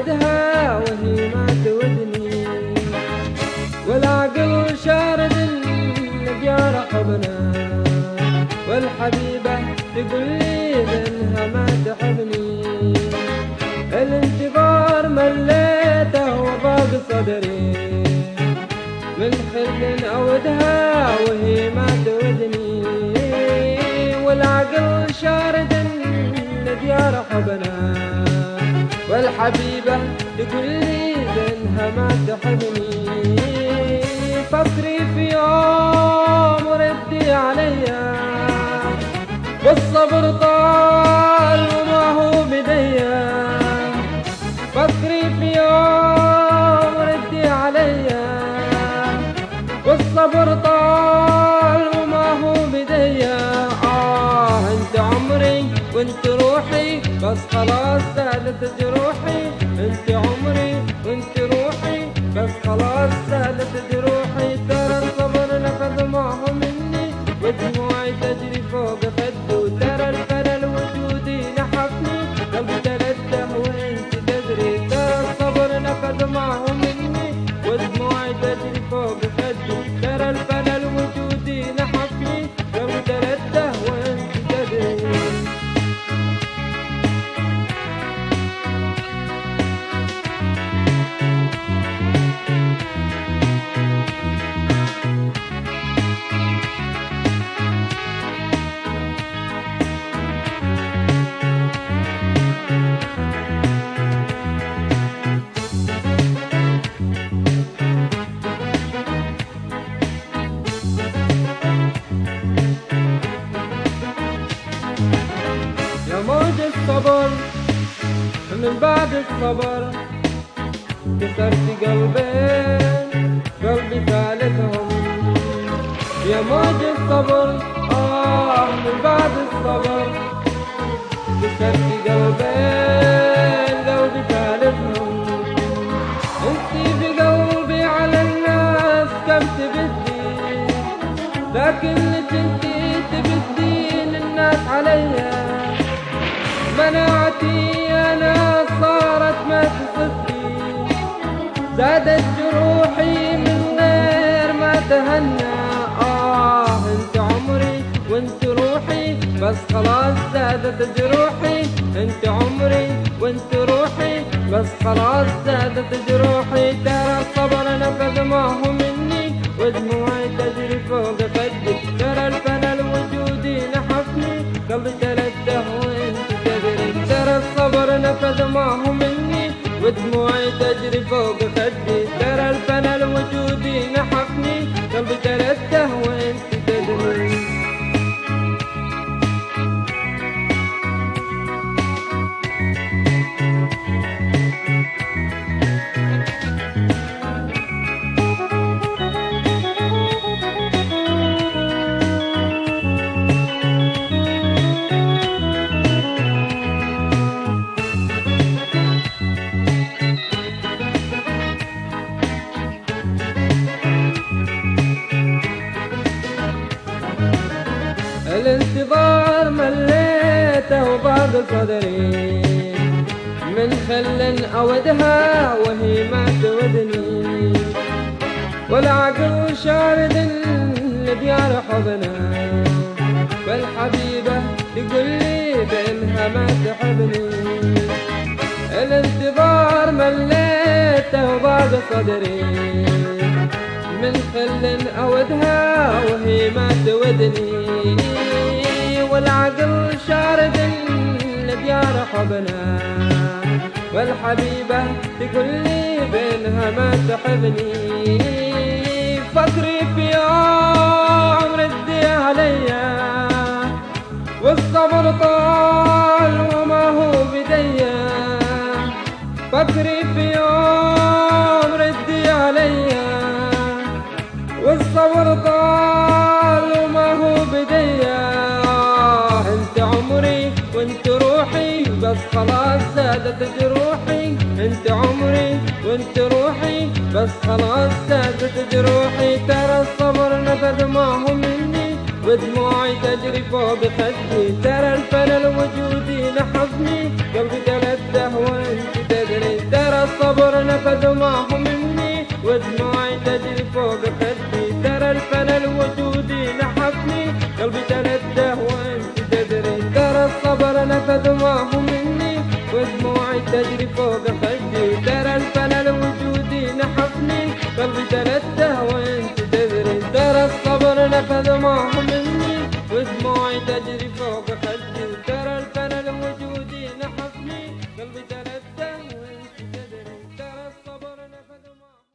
أودها وهي ما تودني، والعقل شارد لديار حبنا، والحبيبة تقول لي بأنها ما تحبني. الانتظار مليته وضاق صدري، من خل أودها وهي ما تودني، والعقل شارد لديار حبنا، والحبيبة تقول لي بأنها ما تحبني. فكري في يوم وردي عليا، والصبر طال وما هو بديا. فكري في يوم وردي عليا، والصبر طال وما هو بديا. انت عمري وانت روحي، بس خلاص سالت جروحي. انت عمري وانت روحي، بس خلاص سالت جروحي. ترى الصبر نفذ معه مني، ودموعي تجري فوق خدي. وترى الفرى الوجودي نحفني، قلبي تلده وانت تدري. ترى الصبر نفذ معه مني، ودموعي تجري فوق خدي. ترى الفرى الوجودي نحفني، قلبي تلده وانت تدري. موج الصبر من بعد الصبر، كسرت قلبين قلبي ثالثهم. يا موج الصبر من بعد الصبر، كسرت قلبين قلبي ثالثهم. انتي في قلبي على الناس كم تبدي، لكنك انتي تبدين الناس عليا. مناعتي أنا صارت ما تصدي، زادت جروحي من غير ما تهنى. انت عمري وانت روحي، بس خلاص زادت جروحي. انت عمري وانت روحي، بس خلاص زادت جروحي. ترى الصبر نفذ ما هو مني، ودموعي تجري فوق خدي. ترى الفنا الوجودي نحفني، قلبي تلده وانت تدري. ترى الصبر نفذ ما هو مني، ودموعي تجري فوق خدي. ترى الفنا الوجودي نحفني، قلبي تلده وانت تدري. الانتظار مليته وضاق صدري، من خل أودها وهي ما تودني، والعقل شارد لديار حبنا، والحبيبة تقول لي بأنها ما تحبني. الانتظار مليته وضاق صدري، من خل أودها وهي ما تودني، والعقل شارد لديار حبنا، والحبيبة تقول لي بينها ما تحبني. فكري في يوم ردي عليا، والصبر طال وما هو بديا. فكري في يوم ردي عليا، والصبر طال وما هو بديا. انت عمري وانت روحي، بس خلاص زادت جروحي. انت عمري وانت روحي، بس خلاص زادت جروحي. ترى الصبر نفذ ما هو مني، ودموعي تجري فوق خدي. ترى الفنا الوجودي نحفني، قلبي تلده وانت تدري. ترى تجري فوق خدي، ترى الفلل وجودي نحفني، قلبي تلته وانت تدري، ترى الصبر نفذ ما هو